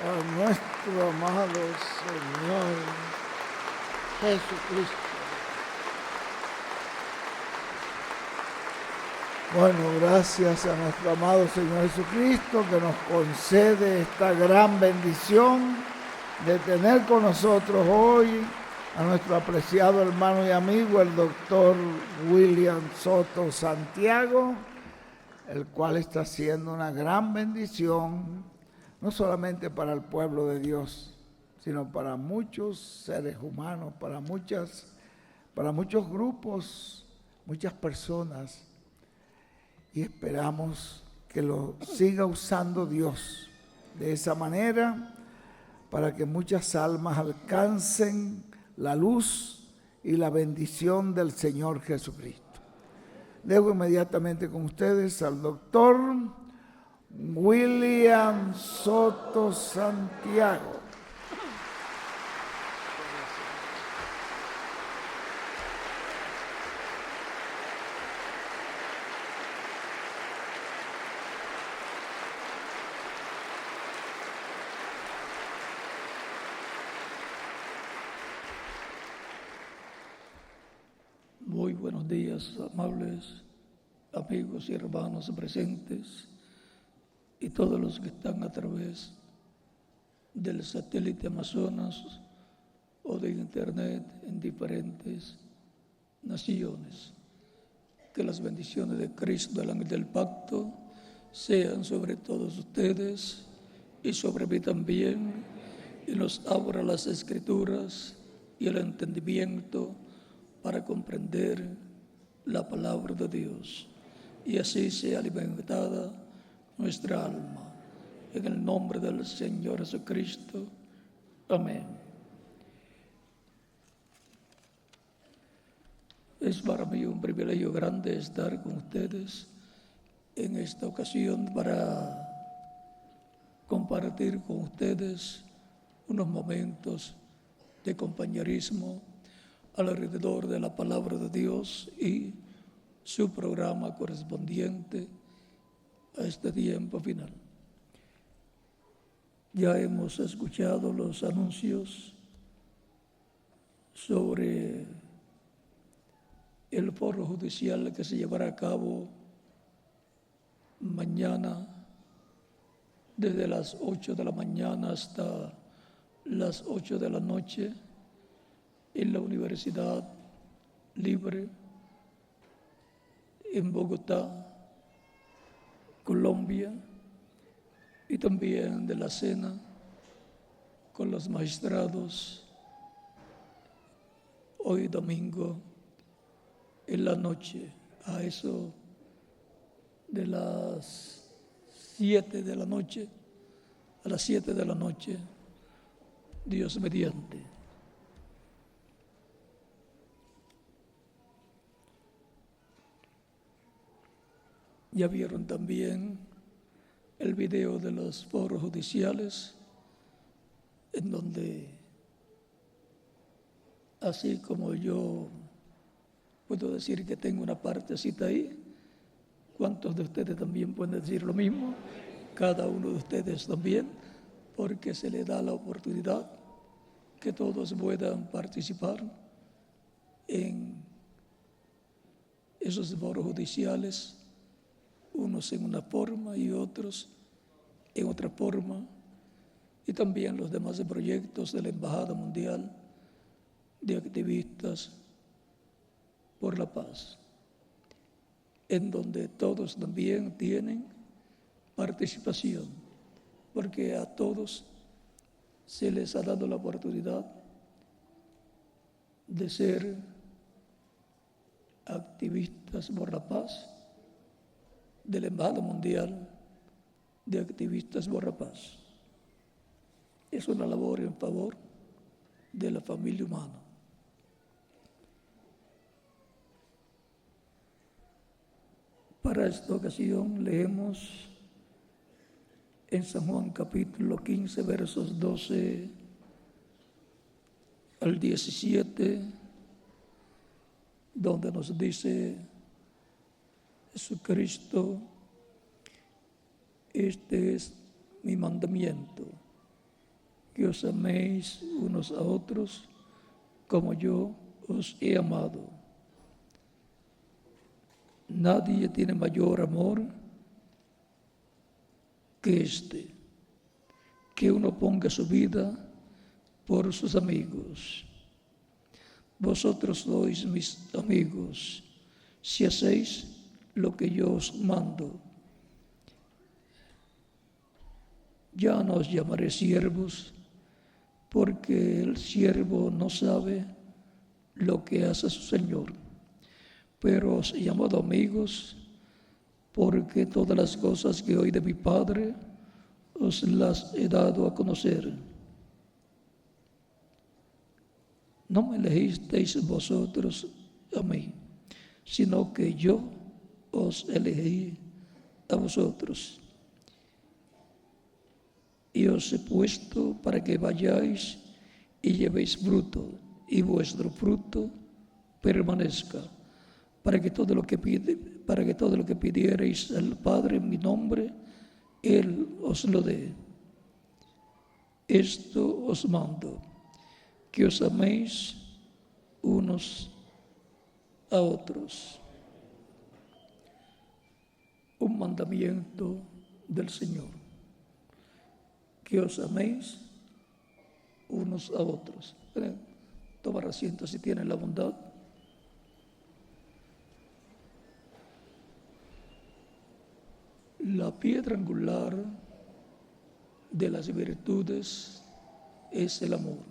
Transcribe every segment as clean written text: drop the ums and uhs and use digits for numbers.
a nuestro amado Señor Jesucristo. Bueno, gracias a nuestro amado Señor Jesucristo que nos concede esta gran bendición de tener con nosotros hoy a nuestro apreciado hermano y amigo, el doctor William Soto Santiago, el cual está haciendo una gran bendición, no solamente para el pueblo de Dios, sino para muchos seres humanos, para muchos grupos, muchas personas. Y esperamos que lo siga usando Dios de esa manera para que muchas almas alcancen la luz y la bendición del Señor Jesucristo. Dejo inmediatamente con ustedes al doctor William Soto Santiago. Muy buenos días, amables amigos y hermanos presentes y todos los que están a través del satélite Amazonas o de internet en diferentes naciones. Que las bendiciones de Cristo, el ángel del pacto, sean sobre todos ustedes y sobre mí también, y nos abra las escrituras y el entendimiento para comprender la palabra de Dios, y así sea alimentada nuestra alma. En el nombre del Señor Jesucristo. Amén. Es para mí un privilegio grande estar con ustedes en esta ocasión para compartir con ustedes unos momentos de compañerismo alrededor de la palabra de Dios y su programa correspondiente a este tiempo final. Ya hemos escuchado los anuncios sobre el foro judicial que se llevará a cabo mañana desde las 8 de la mañana hasta las 8 de la noche en la Universidad Libre en Bogotá, Colombia, y también de la cena con los magistrados hoy domingo en la noche, a eso de las 7 de la noche, a las 7 de la noche, Dios mediante. Ya vieron también el video de los foros judiciales, en donde, así como yo puedo decir que tengo una partecita ahí, ¿cuántos de ustedes también pueden decir lo mismo? Cada uno de ustedes también, porque se le da la oportunidad que todos puedan participar en esos foros judiciales, unos en una forma y otros en otra forma, y también los demás proyectos de la Embajada Mundial de Activistas por la Paz, en donde todos también tienen participación, porque a todos se les ha dado la oportunidad de ser activistas por la paz de la Embajada Mundial de Activistas por la Paz. Es una labor en favor de la familia humana. Para esta ocasión leemos en San Juan capítulo 15, versos 12 al 17, donde nos dice Jesucristo: este es mi mandamiento, que os améis unos a otros como yo os he amado. Nadie tiene mayor amor que este, que uno ponga su vida por sus amigos. Vosotros sois mis amigos, si hacéis lo que yo os mando. Ya no os llamaré siervos, porque el siervo no sabe lo que hace su Señor, pero os he llamado amigos, porque todas las cosas que oí de mi Padre os las he dado a conocer. No me elegisteis vosotros a mí, sino que yo os elegí a vosotros. Y os he puesto para que vayáis y llevéis fruto, y vuestro fruto permanezca, para que todo lo que pidiereis al Padre en mi nombre, Él os lo dé. Esto os mando, que os améis unos a otros. Un mandamiento del Señor, que os améis unos a otros. Tomar asiento si tienen la bondad. La piedra angular de las virtudes es el amor.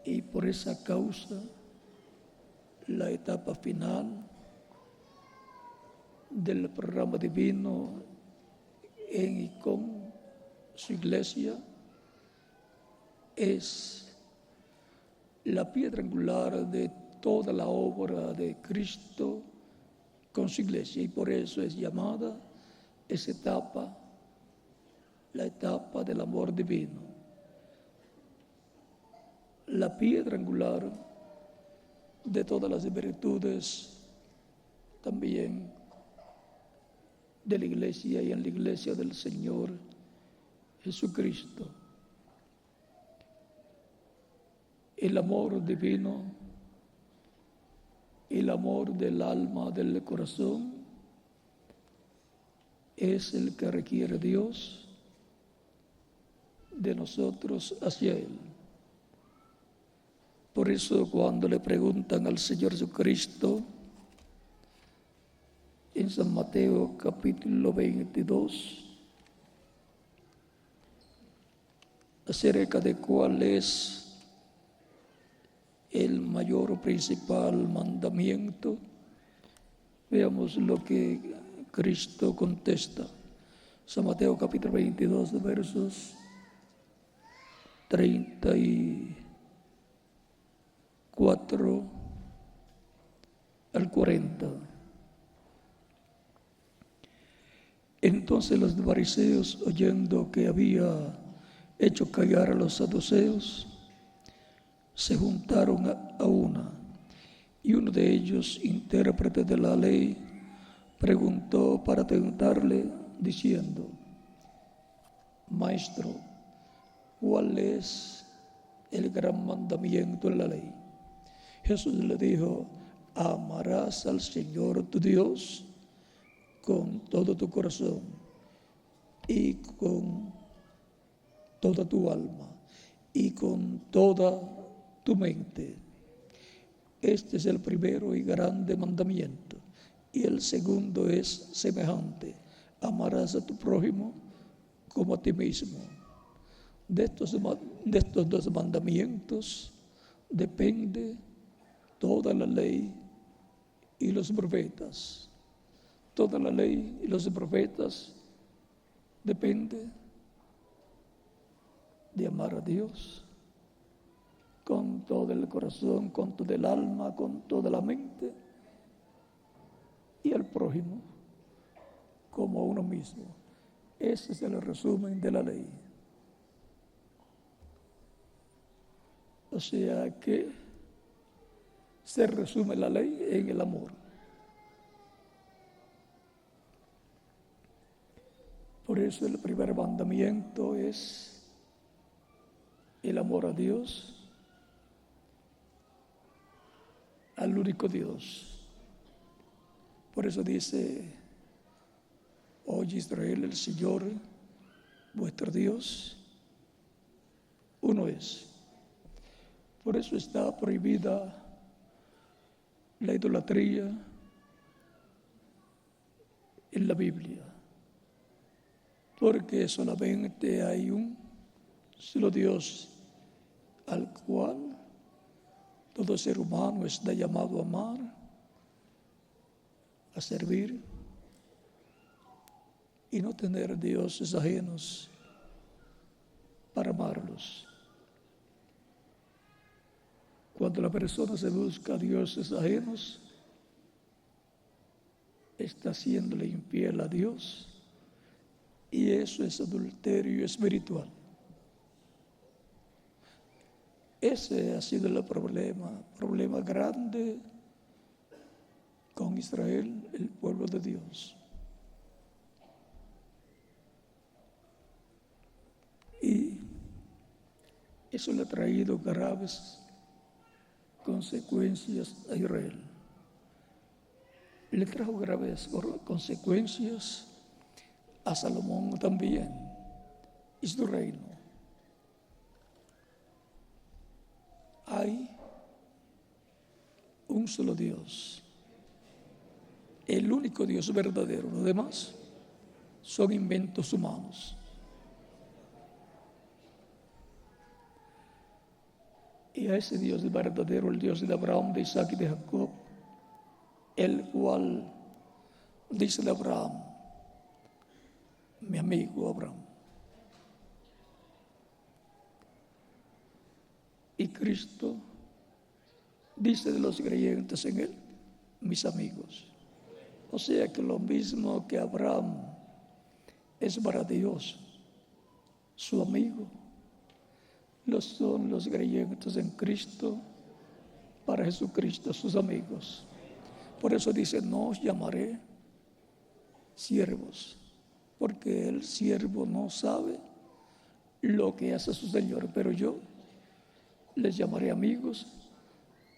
Y por esa causa, la etapa final del programa divino en y con su iglesia es la piedra angular de toda la obra de Cristo con su iglesia, y por eso es llamada esa etapa la etapa del amor divino. La piedra angular de todas las virtudes también de la iglesia y en la iglesia del Señor Jesucristo. El amor divino, el amor del alma, del corazón, es el que requiere Dios de nosotros hacia Él. Por eso cuando le preguntan al Señor Jesucristo en San Mateo capítulo 22 acerca de cuál es el mayor o principal mandamiento, veamos lo que Cristo contesta. San Mateo capítulo 22 versos 34 al 40. Entonces los fariseos, oyendo que había hecho callar a los saduceos, se juntaron a una, y uno de ellos, intérprete de la ley, preguntó para tentarle, diciendo: Maestro, ¿cuál es el gran mandamiento en la ley? Jesús le dijo: amarás al Señor tu Dios con todo tu corazón y con toda tu alma y con toda tu mente. Este es el primero y grande mandamiento. Y el segundo es semejante: amarás a tu prójimo como a ti mismo. De estos dos mandamientos depende toda la ley y los profetas. Toda la ley y los profetas depende de amar a Dios con todo el corazón, con todo el alma, con toda la mente, y al prójimo como a uno mismo. Ese es el resumen de la ley. O sea que se resume la ley en el amor. Por eso el primer mandamiento es el amor a Dios, al único Dios. Por eso dice: oye Israel, el Señor vuestro Dios uno es. Por eso está prohibida la idolatría en la Biblia, porque solamente hay un solo Dios al cual todo ser humano está llamado a amar, a servir y no tener dioses ajenos para amarlos. Cuando la persona se busca a dioses ajenos, está haciéndole infiel a Dios, y eso es adulterio espiritual. Ese ha sido el problema grande con Israel, el pueblo de Dios. Y eso le ha traído graves consecuencias a Israel. Le trajo graves consecuencias a Salomón también y su reino. Hay un solo Dios, el único Dios verdadero. Los demás son inventos humanos. Y a ese Dios verdadero, el Dios de Abraham, de Isaac y de Jacob, el cual dice de Abraham: mi amigo Abraham. Y Cristo dice de los creyentes en él: mis amigos. O sea que lo mismo que Abraham es para Dios su amigo, lo son los creyentes en Cristo para Jesucristo sus amigos. Por eso dice: no os llamaré siervos, porque el siervo no sabe lo que hace su Señor, pero yo les llamaré amigos,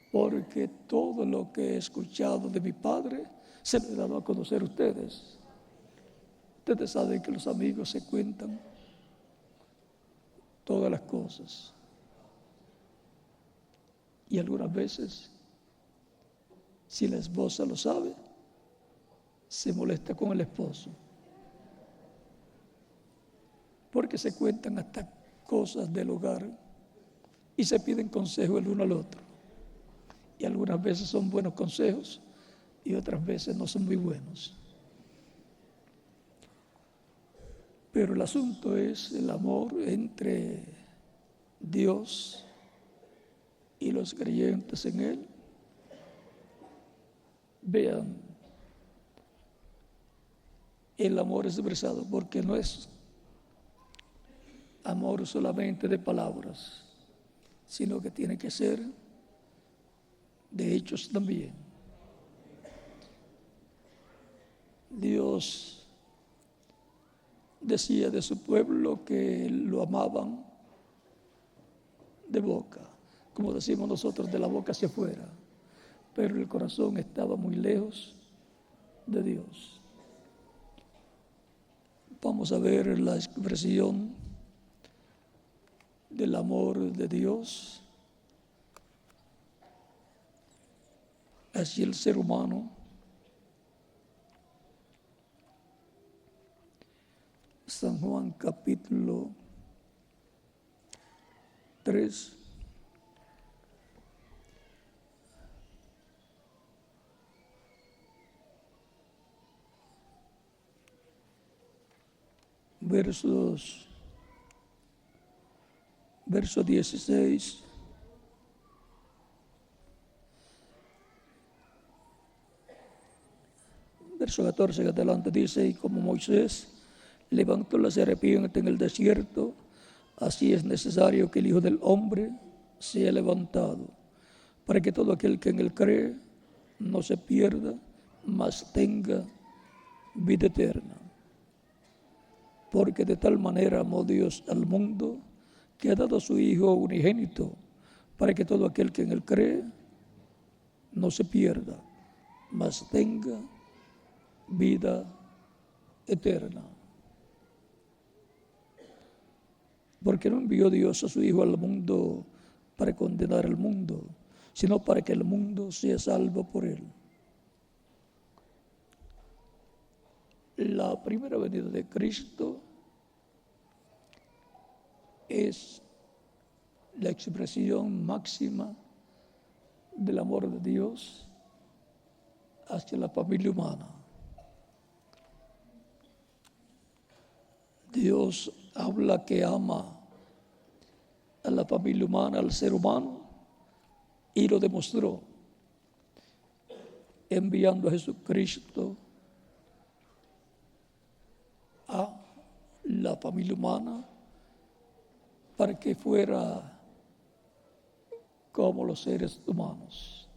porque todo lo que he escuchado de mi Padre se me ha dado a conocer a ustedes. Ustedes saben que los amigos se cuentan todas las cosas, y algunas veces, si la esposa lo sabe, se molesta con el esposo, porque se cuentan hasta cosas del hogar y se piden consejo el uno al otro. Y algunas veces son buenos consejos y otras veces no son muy buenos. Pero el asunto es el amor entre Dios y los creyentes en Él. Vean, el amor es expresado, porque no es amor solamente de palabras, sino que tiene que ser de hechos también. Dios decía de su pueblo que lo amaban de boca, como decimos nosotros, de la boca hacia afuera, pero el corazón estaba muy lejos de Dios. Vamos a ver la expresión del amor de Dios hacia el ser humano. San Juan capítulo 3, verso 16. Verso 14 que adelante dice: y como Moisés levantó la serpiente en el desierto, así es necesario que el Hijo del Hombre sea levantado, para que todo aquel que en él cree no se pierda, mas tenga vida eterna. Porque de tal manera amó Dios al mundo, que ha dado a su Hijo unigénito, para que todo aquel que en Él cree no se pierda, mas tenga vida eterna. Porque no envió Dios a su Hijo al mundo para condenar al mundo, sino para que el mundo sea salvo por Él. La primera venida de Cristo es la expresión máxima del amor de Dios hacia la familia humana. Dios habla que ama a la familia humana, al ser humano, y lo demostró enviando a Jesucristo a la familia humana para que fuera como los seres humanos.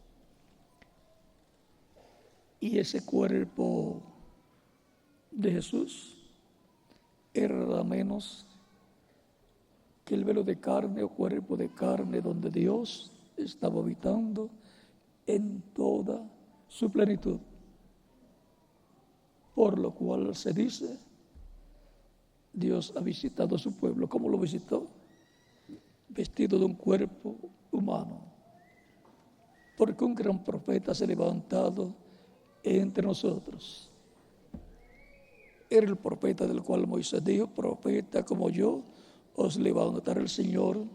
Y ese cuerpo de Jesús era nada menos que el velo de carne o cuerpo de carne donde Dios estaba habitando en toda su plenitud. Por lo cual se dice, Dios ha visitado a su pueblo. ¿Cómo lo visitó? Vestido de un cuerpo humano. Porque un gran profeta se ha levantado entre nosotros. Era el profeta del cual Moisés dijo, profeta como yo, os levantará el Señor,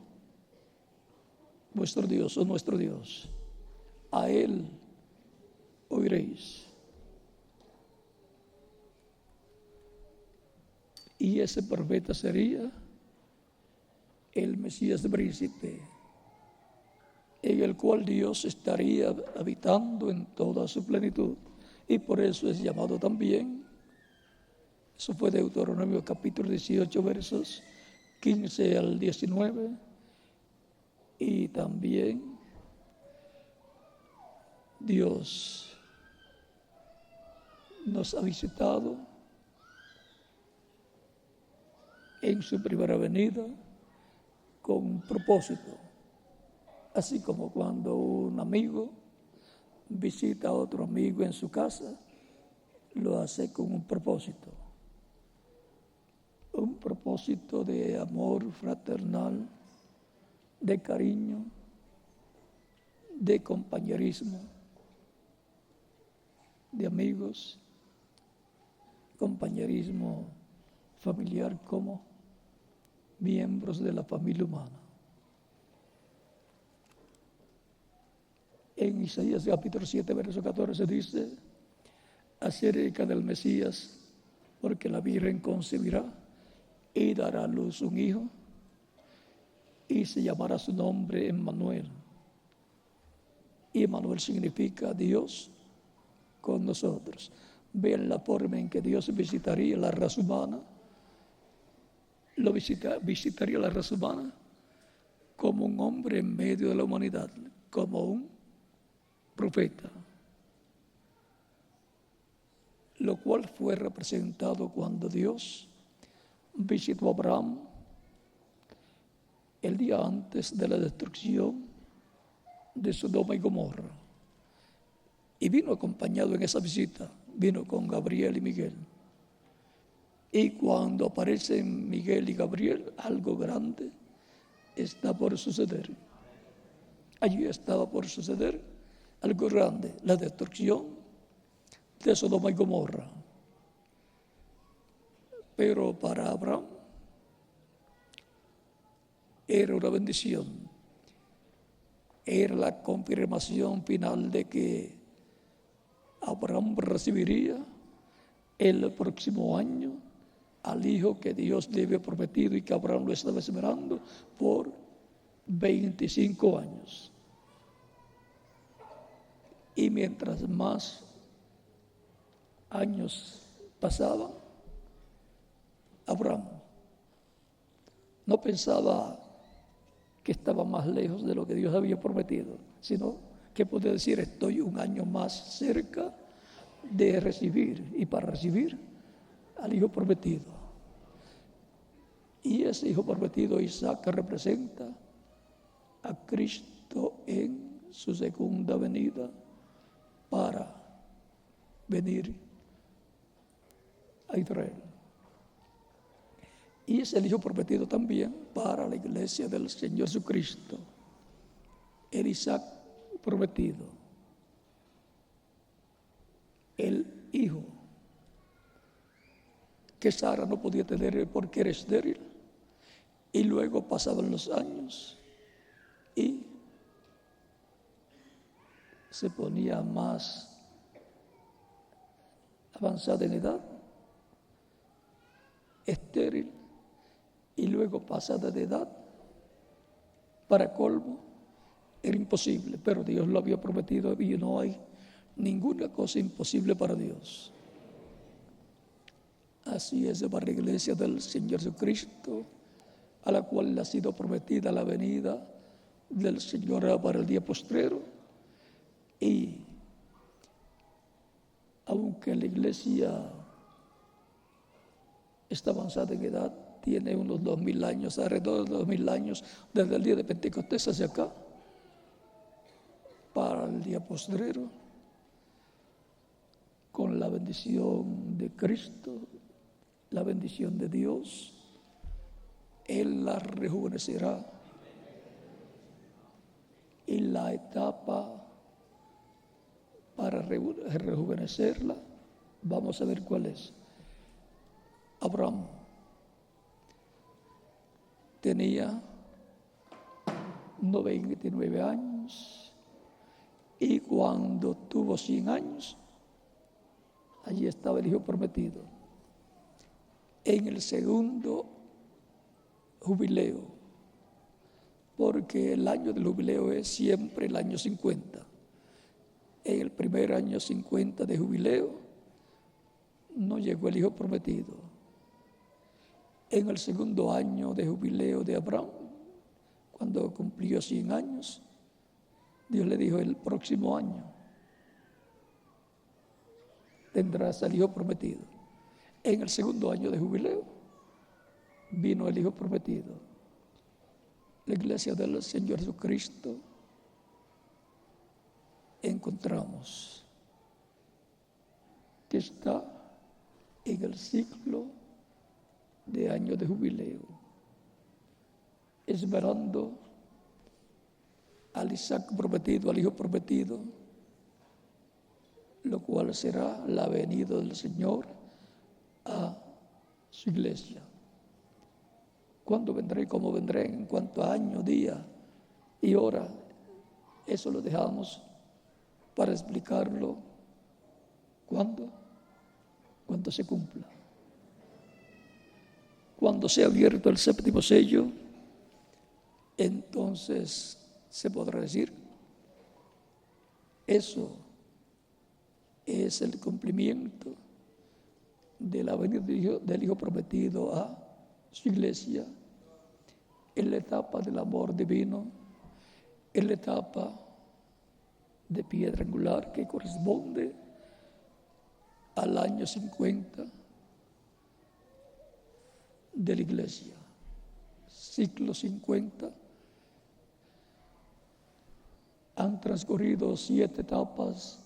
vuestro Dios o nuestro Dios. A Él oiréis. Y ese profeta sería el Mesías príncipe, en el cual Dios estaría habitando en toda su plenitud. Y por eso es llamado también, eso fue Deuteronomio capítulo 18, versos 15 al 19, y también Dios nos ha visitado en su primera venida con un propósito, así como cuando un amigo visita a otro amigo en su casa, lo hace con un propósito de amor fraternal, de cariño, de compañerismo, de amigos, compañerismo familiar como miembros de la familia humana. En Isaías capítulo 7, verso 14 dice, acerca del Mesías, porque la Virgen concebirá y dará a luz un hijo, y se llamará su nombre Emmanuel. Y Emmanuel significa Dios con nosotros. Vean la forma en que Dios visitaría la raza humana. Visitaría la raza humana como un hombre en medio de la humanidad, como un profeta, lo cual fue representado cuando Dios visitó a Abraham el día antes de la destrucción de Sodoma y Gomorra. Y vino acompañado en esa visita, vino con Gabriel y Miguel. Y cuando aparecen Miguel y Gabriel, algo grande está por suceder. Allí estaba por suceder algo grande, la destrucción de Sodoma y Gomorra. Pero para Abraham era una bendición, era la confirmación final de que Abraham recibiría el próximo año al hijo que Dios le había prometido y que Abraham lo estaba esperando por 25 años. Y mientras más años pasaban, Abraham no pensaba que estaba más lejos de lo que Dios había prometido, sino que podía decir, estoy un año más cerca de recibir, y para recibir al hijo prometido. Y ese hijo prometido, Isaac, representa a Cristo en su segunda venida para venir a Israel. Y es el hijo prometido también para la iglesia del Señor Jesucristo, el Isaac prometido, el hijo que Sara no podía tener porque era estéril, y luego pasaban los años y se ponía más avanzada en edad, estéril, y luego pasada de edad, para colmo, era imposible, pero Dios lo había prometido y no hay ninguna cosa imposible para Dios. Así es para la iglesia del Señor Jesucristo, a la cual le ha sido prometida la venida del Señor para el día postrero. Y aunque la iglesia está avanzada en edad, tiene unos 2000 años, alrededor de 2000 años, desde el día de Pentecostés hacia acá, para el día postrero, con la bendición de Cristo, la bendición de Dios, Él la rejuvenecerá. Y la etapa para rejuvenecerla, vamos a ver cuál es. Abraham tenía 99 años y cuando tuvo 100 años, allí estaba el hijo prometido. En el segundo jubileo, porque el año del jubileo es siempre el año 50. En el primer año 50 de jubileo no llegó el hijo prometido. En el segundo año de jubileo de Abraham, cuando cumplió 100 años, Dios le dijo: el próximo año tendrás al hijo prometido. En el segundo año de jubileo vino el hijo prometido. La iglesia del Señor Jesucristo encontramos que está en el ciclo de año de jubileo, esperando al Isaac prometido, al hijo prometido, lo cual será la venida del Señor a su iglesia. ¿Cuándo vendré? ¿Cómo vendré? ¿En cuánto año, día y hora? Eso lo dejamos para explicarlo cuando se cumpla. Cuando sea abierto el séptimo sello, entonces se podrá decir: eso es el cumplimiento de la venida del Hijo prometido a su iglesia, en la etapa del amor divino, en la etapa de piedra angular que corresponde al año 50 de la iglesia. Ciclo 50. Han transcurrido 7 etapas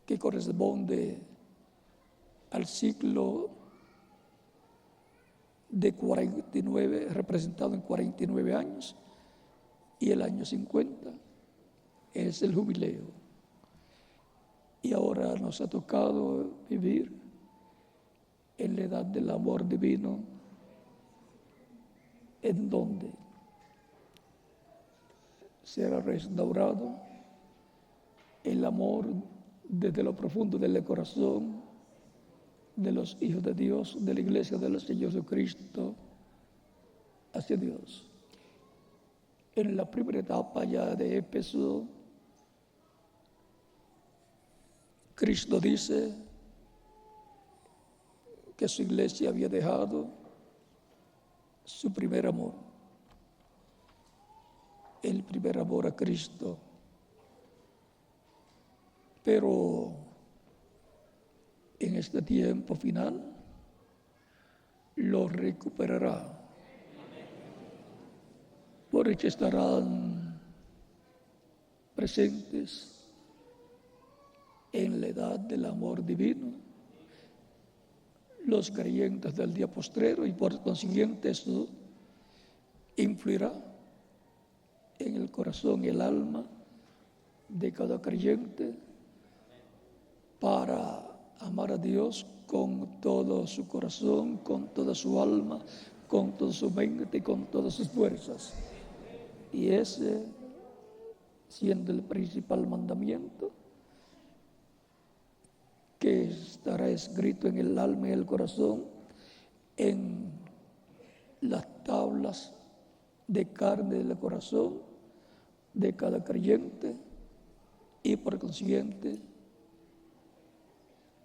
que corresponde al ciclo de 49, representado en 49 años, y el año 50 es el jubileo. Y ahora nos ha tocado vivir en la edad del amor divino, en donde será restaurado el amor desde lo profundo del corazón de los hijos de Dios, de la iglesia del Señor Jesucristo, hacia Dios. En la primera etapa ya de Éfeso, Cristo dice que su iglesia había dejado su primer amor, el primer amor a Cristo. Pero en este tiempo final lo los recuperará. Por hecho estarán presentes en la edad del amor divino los creyentes del día postrero, y por consiguiente eso influirá en el corazón y el alma de cada creyente para amar a Dios con todo su corazón, con toda su alma, con toda su mente y con todas sus fuerzas. Y ese, siendo el principal mandamiento, que estará escrito en el alma y el corazón, en las tablas de carne del corazón de cada creyente, y por consiguiente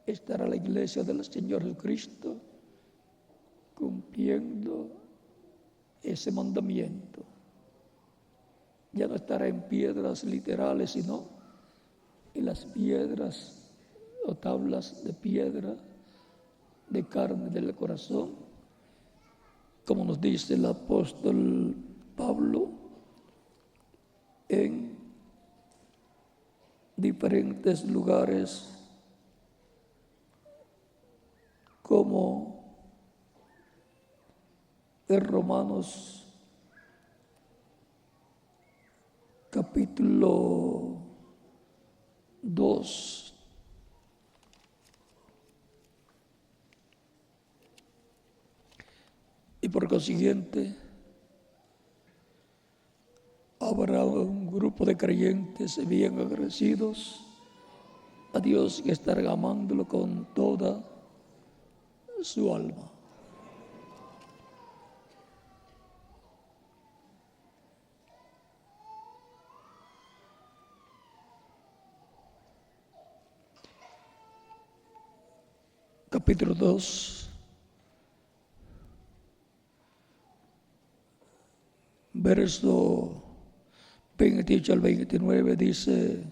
estará la iglesia del Señor Jesucristo cumpliendo ese mandamiento. Ya no estará en piedras literales, sino en las piedras o tablas de piedra de carne del corazón, como nos dice el apóstol Pablo en diferentes lugares, como en Romanos capítulo 2, y por consiguiente habrá un grupo de creyentes bien agradecidos a Dios que estarán amándolo con toda su alma. Capítulo 2, verso 28 al 29 dice: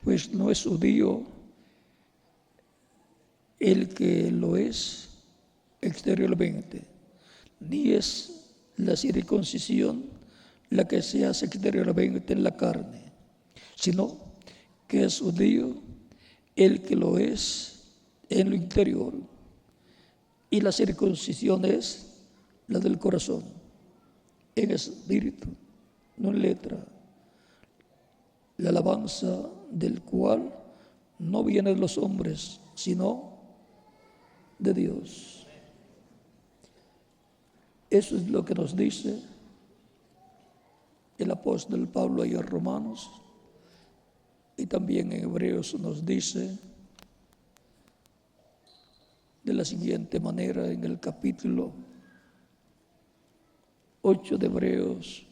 pues no es judío el que lo es exteriormente, ni es la circuncisión la que se hace exteriormente en la carne, sino que es judío el que lo es en lo interior, y la circuncisión es la del corazón, en espíritu, no en letra, la alabanza del cual no viene de los hombres, sino de Dios. Eso es lo que nos dice el apóstol Pablo ahí en Romanos, y también en Hebreos nos dice de la siguiente manera en el capítulo 8 de Hebreos.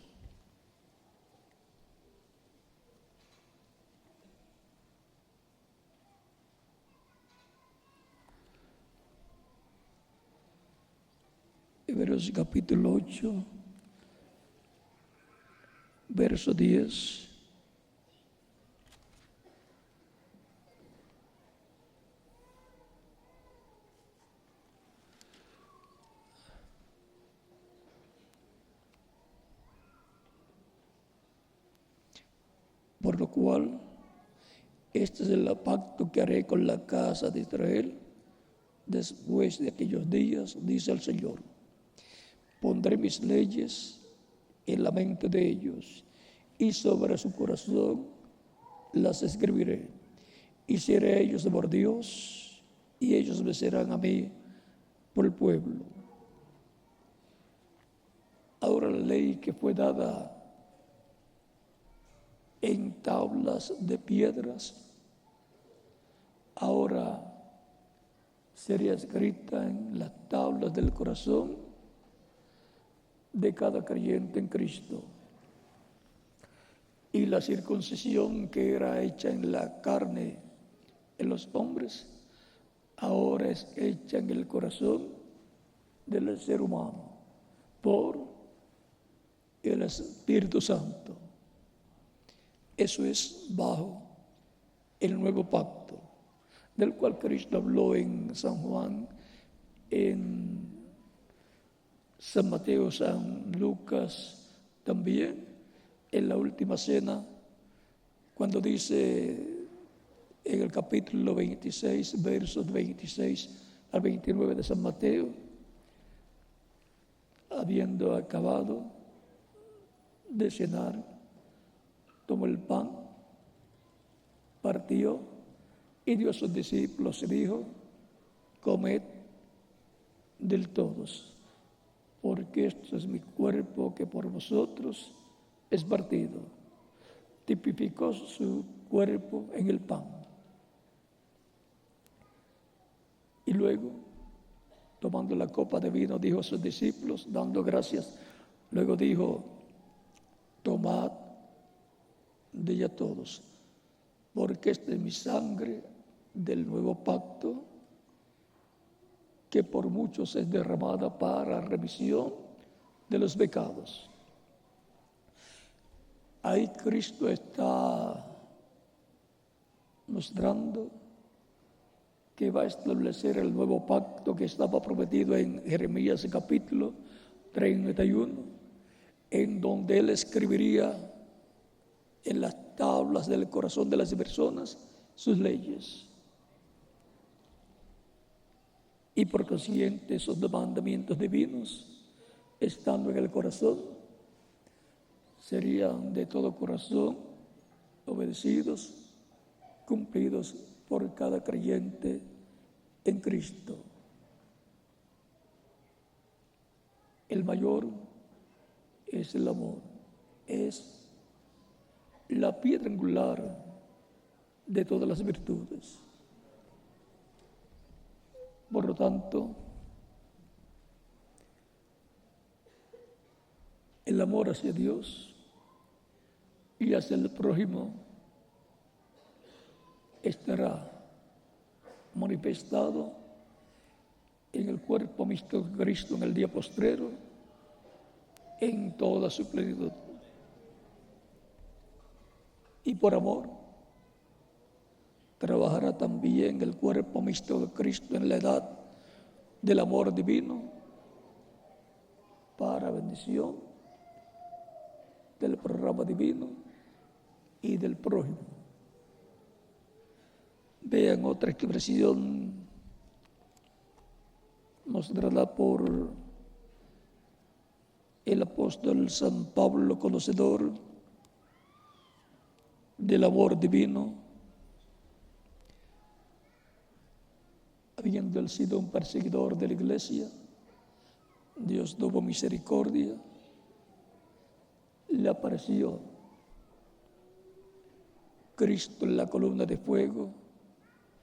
Hebreos capítulo 8, verso 10. Por lo cual, este es el pacto que haré con la casa de Israel después de aquellos días, dice el Señor. Pondré mis leyes en la mente de ellos, y sobre su corazón las escribiré, y seré ellos por Dios, y ellos me serán a mí por el pueblo. Ahora la ley que fue dada en tablas de piedras, ahora sería escrita en las tablas del corazón de cada creyente en Cristo. Y la circuncisión que era hecha en la carne en los hombres, ahora es hecha en el corazón del ser humano por el Espíritu Santo. Eso es bajo el nuevo pacto, del cual Cristo habló en San Juan en San Mateo, San Lucas también, en la última cena, cuando dice en el capítulo 26, versos 26 al 29 de San Mateo, habiendo acabado de cenar, tomó el pan, partió y dio a sus discípulos y dijo: comed del todos, porque esto es mi cuerpo que por vosotros es partido. Tipificó su cuerpo en el pan. Y luego, tomando la copa de vino, dijo a sus discípulos, dando gracias, luego dijo: tomad de ella todos, porque esta es mi sangre del nuevo pacto, que por muchos es derramada para remisión de los pecados. Ahí Cristo está mostrando que va a establecer el nuevo pacto que estaba prometido en Jeremías capítulo 31, en donde Él escribiría en las tablas del corazón de las personas sus leyes. Y por consiguiente esos mandamientos divinos, estando en el corazón, serían de todo corazón obedecidos, cumplidos por cada creyente en Cristo. El mayor es el amor, es la piedra angular de todas las virtudes. Por lo tanto, el amor hacia Dios y hacia el prójimo estará manifestado en el cuerpo místico de Cristo en el día postrero, en toda su plenitud. Y por amor, trabajará también el cuerpo místico de Cristo en la edad del amor divino para bendición del programa divino y del prójimo. Vean otra expresión mostrada por el apóstol San Pablo, conocedor del amor divino, habiendo él sido un perseguidor de la iglesia, Dios tuvo misericordia, le apareció Cristo en la columna de fuego,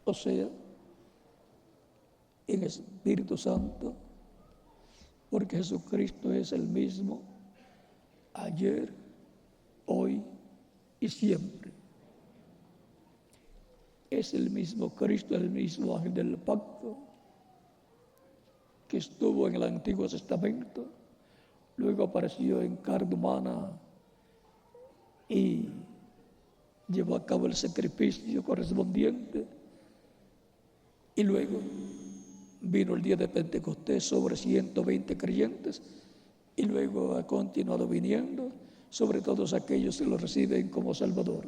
o sea, en Espíritu Santo, porque Jesucristo es el mismo ayer, hoy y siempre. Es el mismo Cristo, el mismo ángel del pacto que estuvo en el Antiguo Testamento, luego apareció en carne humana y llevó a cabo el sacrificio correspondiente, y luego vino el día de Pentecostés sobre 120 creyentes, y luego ha continuado viniendo sobre todos aquellos que lo reciben como Salvador.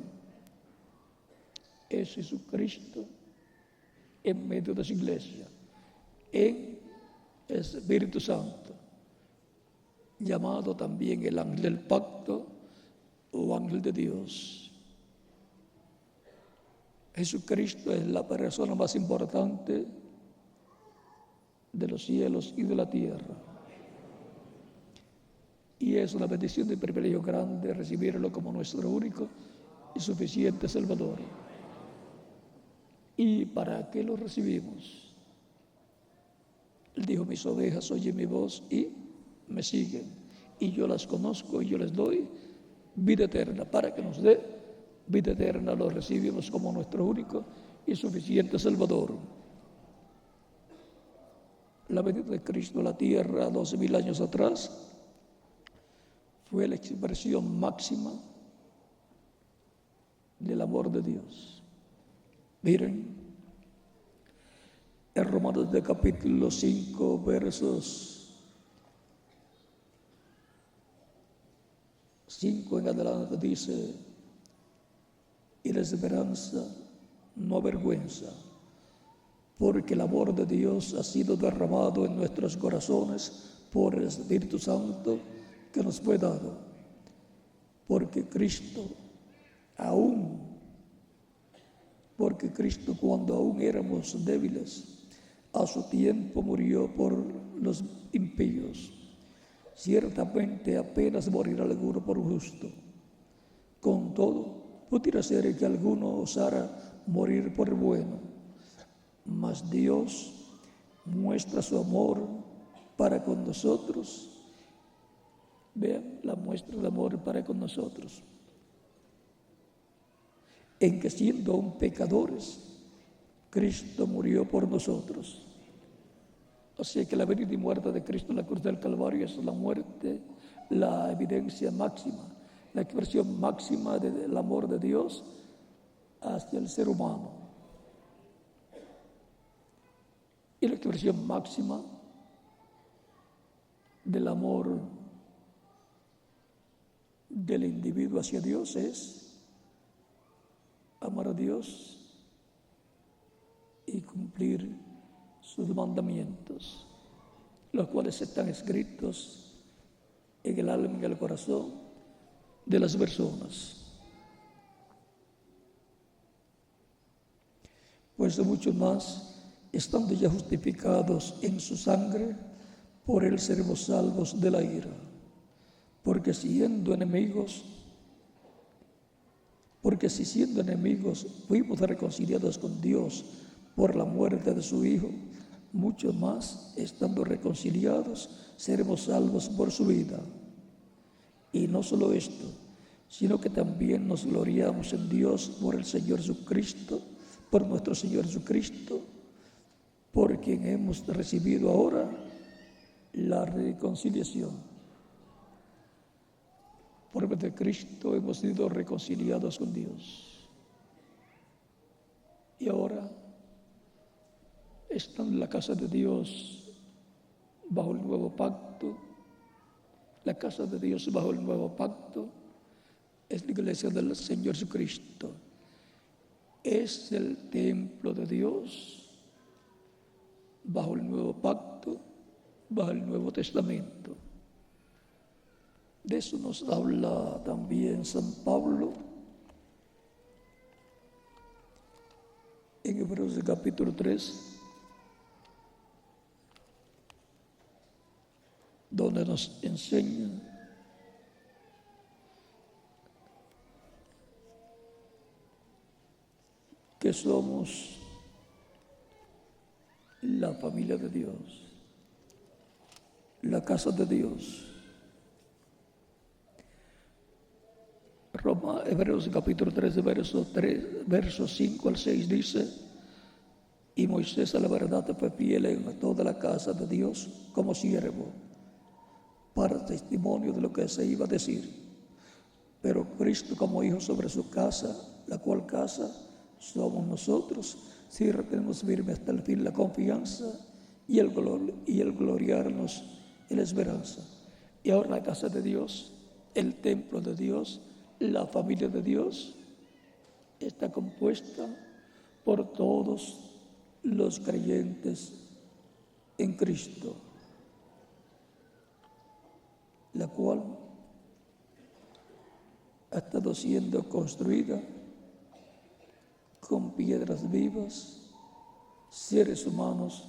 Es Jesucristo en medio de su iglesia, en Espíritu Santo, llamado también el ángel del pacto o ángel de Dios. Jesucristo es la persona más importante de los cielos y de la tierra. Y es una bendición de privilegio grande recibirlo como nuestro único y suficiente Salvador. ¿Y para qué lo recibimos? Él dijo: mis ovejas oyen mi voz y me siguen, y yo las conozco y yo les doy vida eterna. Para que nos dé vida eterna lo recibimos como nuestro único y suficiente Salvador. La venida de Cristo a la tierra 12,000 años atrás fue la expresión máxima del amor de Dios. Miren, En Romanos de capítulo 5, versos 5 en adelante dice, y la esperanza no avergüenza, porque el amor de Dios ha sido derramado en nuestros corazones por el Espíritu Santo que nos fue dado. Porque Cristo cuando aún éramos débiles, a su tiempo murió por los impíos. Ciertamente apenas morirá alguno por justo. Con todo, pudiera ser que alguno osara morir por el bueno. Mas Dios muestra su amor para con nosotros. Vean la muestra de amor para con nosotros. En que siendo aún pecadores, Cristo murió por nosotros. Así que la venida y muerte de Cristo en la cruz del Calvario es la muerte, la evidencia máxima, la expresión máxima del amor de Dios hacia el ser humano. Y la expresión máxima del amor del individuo hacia Dios es amar a Dios y cumplir sus mandamientos, los cuales están escritos en el alma y en el corazón de las personas. Pues mucho más, estando ya justificados en su sangre, por él seremos salvos de la ira. Porque si siendo enemigos fuimos reconciliados con Dios por la muerte de su Hijo, mucho más, estando reconciliados, seremos salvos por su vida. Y no solo esto, sino que también nos gloriamos en Dios por el Señor Jesucristo, por nuestro Señor Jesucristo, por quien hemos recibido ahora la reconciliación. Por medio de Cristo hemos sido reconciliados con Dios. Y ahora están en la casa de Dios bajo el nuevo pacto. La casa de Dios bajo el nuevo pacto es la iglesia del Señor Jesucristo. Es el templo de Dios bajo el nuevo pacto, bajo el Nuevo Testamento. De eso nos habla también San Pablo en Hebreos capítulo 3, donde nos enseña que somos la familia de Dios, la casa de Dios. Hebreos capítulo 3, versos 5 al 6 dice, y Moisés a la verdad fue fiel en toda la casa de Dios como siervo, para testimonio de lo que se iba a decir. Pero Cristo como hijo sobre su casa, la cual casa somos nosotros, si retenemos firme hasta el fin la confianza y el gloriarnos en la esperanza. Y ahora la casa de Dios, el templo de Dios, la familia de Dios, está compuesta por todos los creyentes en Cristo, la cual ha estado siendo construida con piedras vivas, seres humanos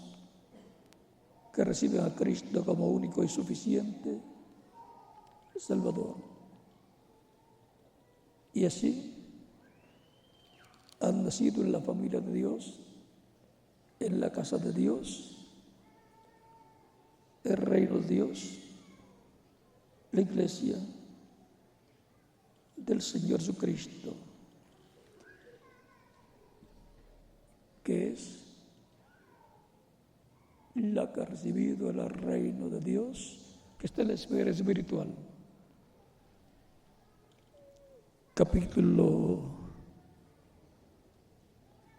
que reciben a Cristo como único y suficiente Salvador. Y así han nacido en la familia de Dios, en la casa de Dios, el reino de Dios, la iglesia del Señor Jesucristo, que es la que ha recibido el reino de Dios, que está en la esfera espiritual. Capítulo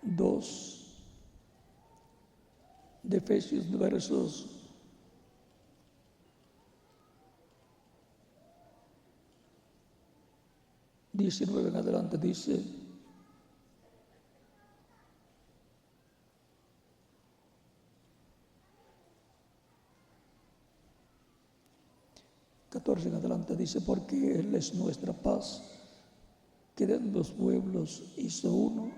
2 de Efesios, versos 19 en adelante, dice: ...14 en adelante dice: porque Él es nuestra paz, que de los pueblos hizo uno,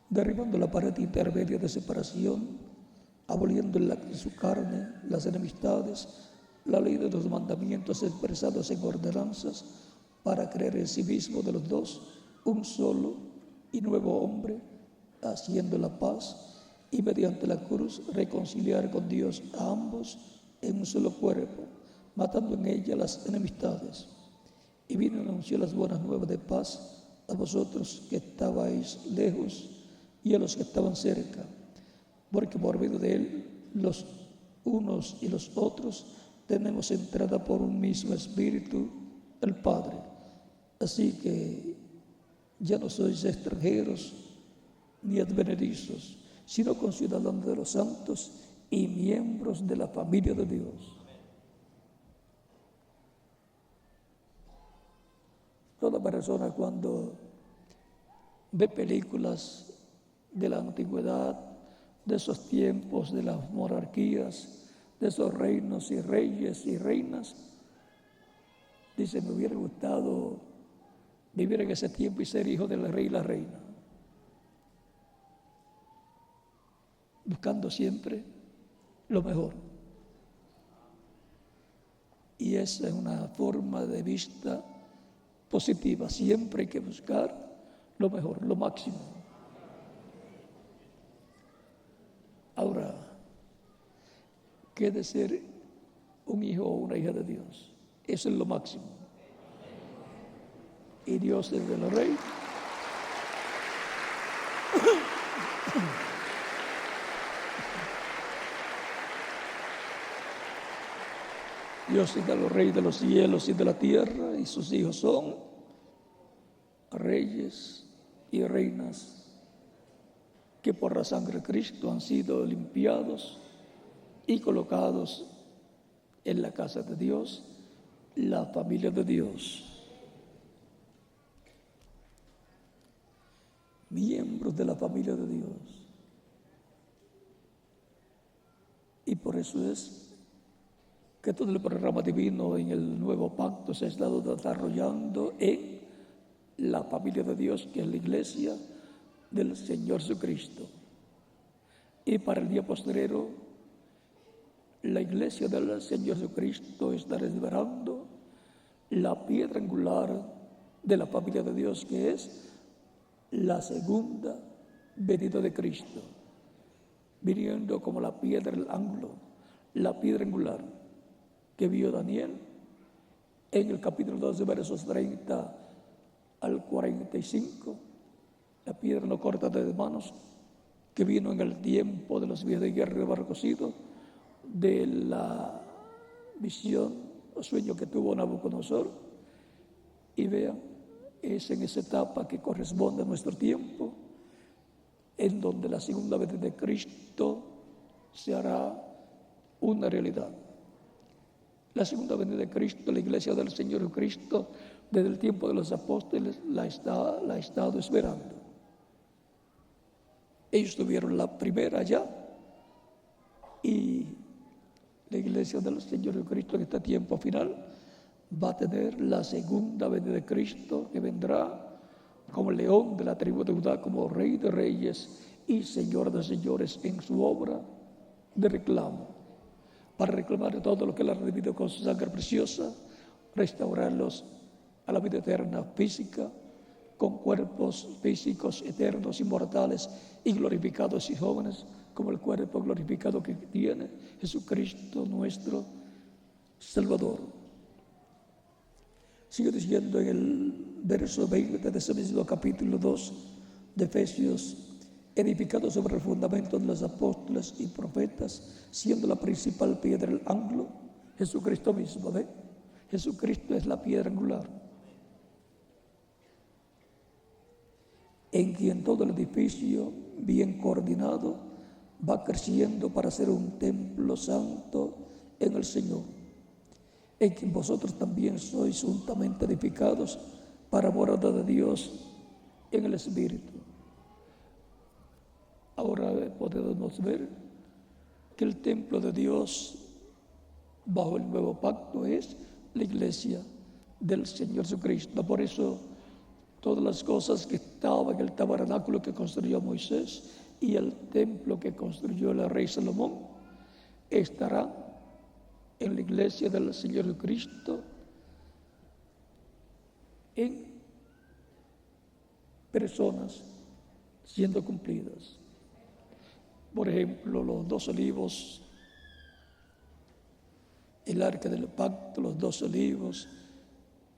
derribando la pared intermedia de separación, aboliendo en su carne las enemistades, la ley de los mandamientos expresados en ordenanzas, para crear en sí mismo de los dos un solo y nuevo hombre, haciendo la paz, y mediante la cruz reconciliar con Dios a ambos en un solo cuerpo, matando en ella las enemistades. Y vino y anunció las buenas nuevas de paz a vosotros que estabais lejos y a los que estaban cerca, porque por medio de Él los unos y los otros tenemos entrada por un mismo Espíritu, el Padre. Así que ya no sois extranjeros ni advenedizos, sino conciudadanos de los santos y miembros de la familia de Dios. Toda persona, cuando ve películas de la antigüedad, de esos tiempos, de las monarquías, de esos reinos y reyes y reinas, dice: me hubiera gustado vivir en ese tiempo y ser hijo del rey y la reina, buscando siempre lo mejor. Y esa es una forma de vista positiva. Siempre hay que buscar lo mejor, lo máximo. Ahora, ¿qué de ser un hijo o una hija de Dios? Eso es lo máximo. Y Dios es el Rey. Dios es el Rey de los cielos y de la tierra, y sus hijos son reyes y reinas que por la sangre de Cristo han sido limpiados y colocados en la casa de Dios, la familia de Dios. Miembros de la familia de Dios. Y por eso es que todo el programa divino en el nuevo pacto se ha estado desarrollando en la familia de Dios, que es la iglesia del Señor Jesucristo. Y para el día postrero, la iglesia del Señor Jesucristo está revelando la piedra angular de la familia de Dios, que es la segunda venida de Cristo, viniendo como la piedra del ángulo, la piedra angular que vio Daniel en el capítulo 12, versos 30 al 45, la piedra no corta de manos, que vino en el tiempo de los días de guerra de Barcosido, de la visión o sueño que tuvo Nabucodonosor. Y vean, es en esa etapa que corresponde a nuestro tiempo, en donde la segunda venida de Cristo se hará una realidad. La segunda venida de Cristo, la iglesia del Señor Cristo, desde el tiempo de los apóstoles, la ha estado esperando. Ellos tuvieron la primera ya, y la iglesia del Señor Cristo en este tiempo final va a tener la segunda venida de Cristo, que vendrá como león de la tribu de Judá, como Rey de reyes y Señor de señores, en su obra de reclamo, para reclamar todo lo que Él ha redimido con su sangre preciosa, restaurarlos a la vida eterna física, con cuerpos físicos eternos, inmortales y glorificados y jóvenes, como el cuerpo glorificado que tiene Jesucristo nuestro Salvador. Sigue diciendo en el verso 20 de ese mismo capítulo 2 de Efesios: edificado sobre el fundamento de los apóstoles y profetas, siendo la principal piedra el ángulo, Jesucristo mismo. ¿Ve? Jesucristo es la piedra angular, en quien todo el edificio, bien coordinado, va creciendo para ser un templo santo en el Señor, en quien vosotros también sois juntamente edificados para morada de Dios en el Espíritu. Ahora podemos ver que el templo de Dios bajo el nuevo pacto es la iglesia del Señor Jesucristo. Por eso todas las cosas que estaban en el tabernáculo que construyó Moisés y el templo que construyó el rey Salomón estarán en la iglesia del Señor Jesucristo en personas siendo cumplidas. Por ejemplo, los 2 olivos, el arca del pacto, los 2 olivos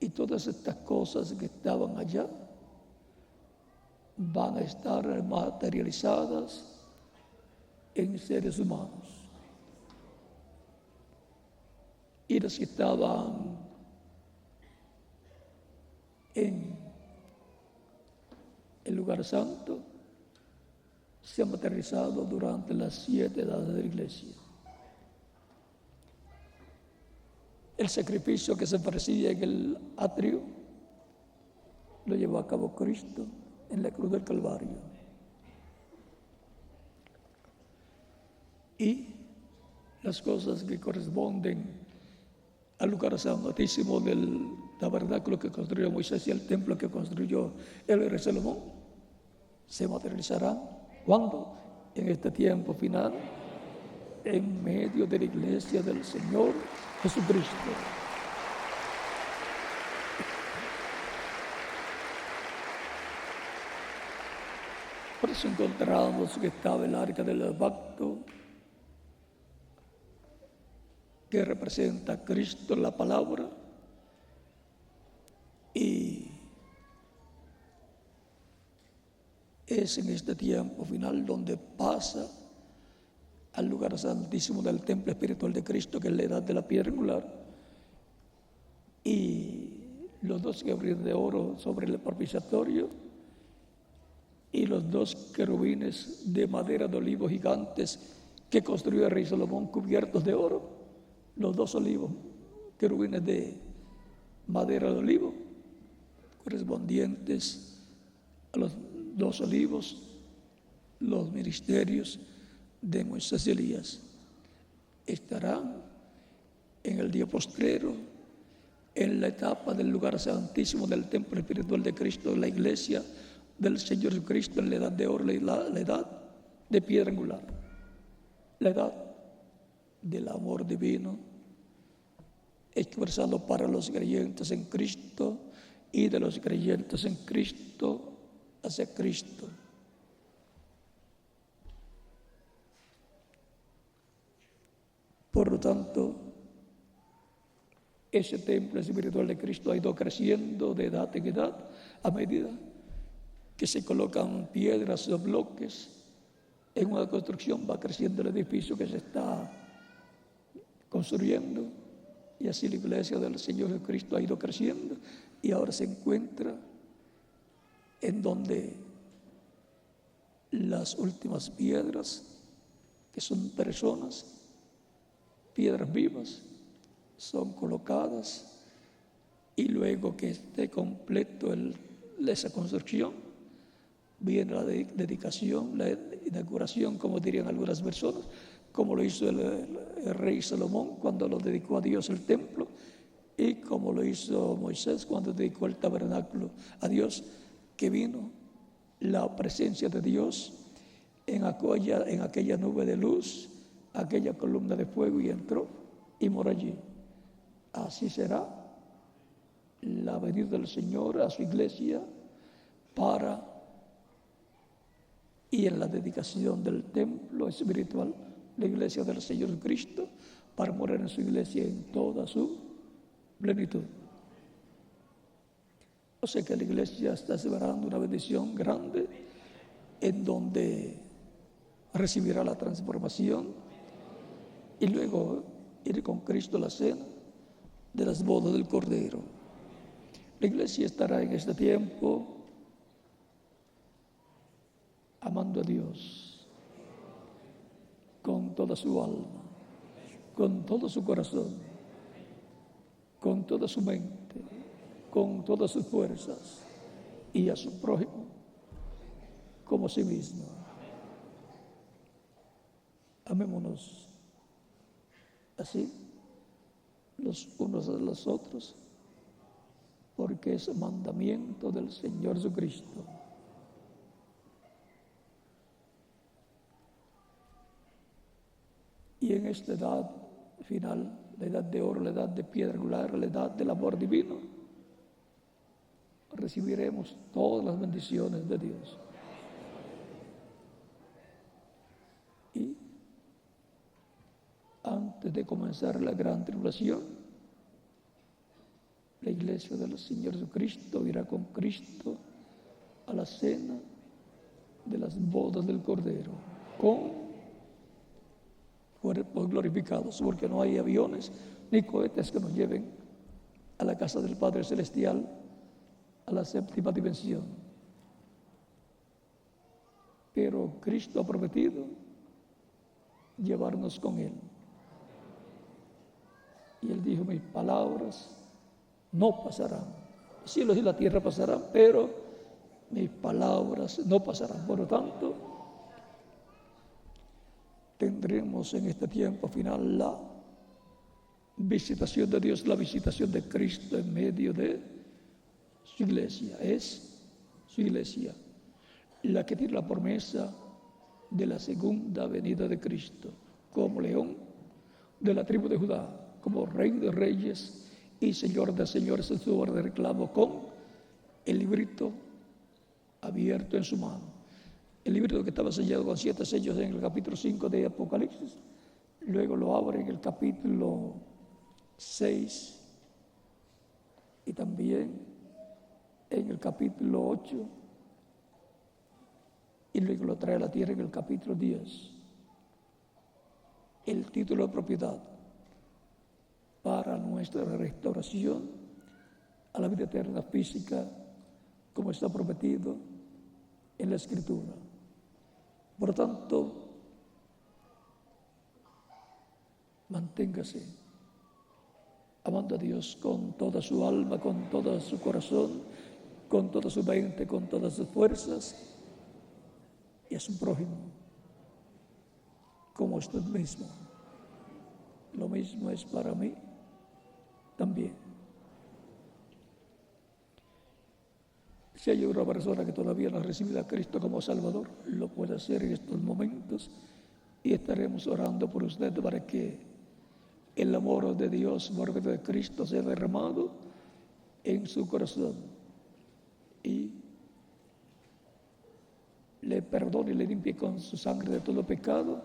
y todas estas cosas que estaban allá van a estar materializadas en seres humanos. Y los que estaban en el lugar santo se han materializado durante las 7 edades de la iglesia. El sacrificio que se ofrecía en el atrio lo llevó a cabo Cristo en la cruz del Calvario. Y las cosas que corresponden al lugar santísimo del tabernáculo que construyó Moisés y el templo que construyó el rey Salomón se materializarán ¿cuándo? En este tiempo final, en medio de la iglesia del Señor Jesucristo. Por eso encontramos que estaba el arca del pacto, que representa a Cristo, la palabra, y es en este tiempo final donde pasa al lugar santísimo del templo espiritual de Cristo, que es la edad de la piedra angular, y los 2 querubines de oro sobre el propiciatorio y los 2 querubines de madera de olivo gigantes que construyó el rey Salomón cubiertos de oro, los 2 olivos, querubines de madera de olivo, correspondientes a los 2 olivos, los ministerios de Moisés y Elías, estarán en el día postrero, en la etapa del lugar santísimo del templo espiritual de Cristo, la iglesia del Señor Jesucristo, en la edad de oro, la edad de piedra angular, la edad del amor divino, expresado para los creyentes en Cristo y de los creyentes en Cristo hacia Cristo. Por lo tanto, ese templo espiritual de Cristo ha ido creciendo de edad en edad a medida que se colocan piedras o bloques en una construcción, va creciendo el edificio que se está construyendo, y así la iglesia del Señor Jesucristo ha ido creciendo y ahora se encuentra en donde las últimas piedras, que son personas, piedras vivas, son colocadas, y luego que esté completo esa construcción, viene la dedicación, la inauguración, como dirían algunas personas, como lo hizo el rey Salomón cuando lo dedicó a Dios el templo, y como lo hizo Moisés cuando dedicó el tabernáculo a Dios, que vino la presencia de Dios en aquella nube de luz, aquella columna de fuego, y entró y moró allí. Así será la venida del Señor a su iglesia y en la dedicación del templo espiritual, la iglesia del Señor Cristo, para morar en su iglesia en toda su plenitud. O sea que la iglesia está celebrando una bendición grande en donde recibirá la transformación y luego ir con Cristo a la cena de las bodas del Cordero. La iglesia estará en este tiempo amando a Dios, toda su alma, con todo su corazón, con toda su mente, con todas sus fuerzas, y a su prójimo como a sí mismo. Amémonos así los unos a los otros, porque es mandamiento del Señor Jesucristo. Y en esta edad final, la edad de oro, la edad de piedra angular, la edad del amor divino, recibiremos todas las bendiciones de Dios. Y antes de comenzar la gran tribulación, la iglesia del Señor Jesucristo irá con Cristo a la cena de las bodas del Cordero, con cuerpos glorificados, porque no hay aviones ni cohetes que nos lleven a la casa del Padre Celestial, a la séptima dimensión. Pero Cristo ha prometido llevarnos con Él. Y Él dijo: mis palabras no pasarán. Los cielos y la tierra pasarán, pero mis palabras no pasarán. Por lo tanto, tendremos en este tiempo final la visitación de Dios, la visitación de Cristo en medio de su iglesia. Es su iglesia la que tiene la promesa de la segunda venida de Cristo, como león de la tribu de Judá, como rey de reyes y señor de señores en su hora de reclamo, con el librito abierto en su mano. El libro que estaba sellado con 7 sellos en el capítulo 5 de Apocalipsis, luego lo abre en el capítulo 6 y también en el capítulo 8, y luego lo trae a la tierra en el capítulo 10. El título de propiedad para nuestra restauración a la vida eterna física, como está prometido en la Escritura. Por lo tanto, manténgase amando a Dios con toda su alma, con todo su corazón, con toda su mente, con todas sus fuerzas, y a su prójimo como usted mismo. Lo mismo es para mí también. Si hay una persona que todavía no ha recibido a Cristo como Salvador, lo puede hacer en estos momentos, y estaremos orando por usted para que el amor de Dios por medio de Cristo sea derramado en su corazón y le perdone y le limpie con su sangre de todo pecado,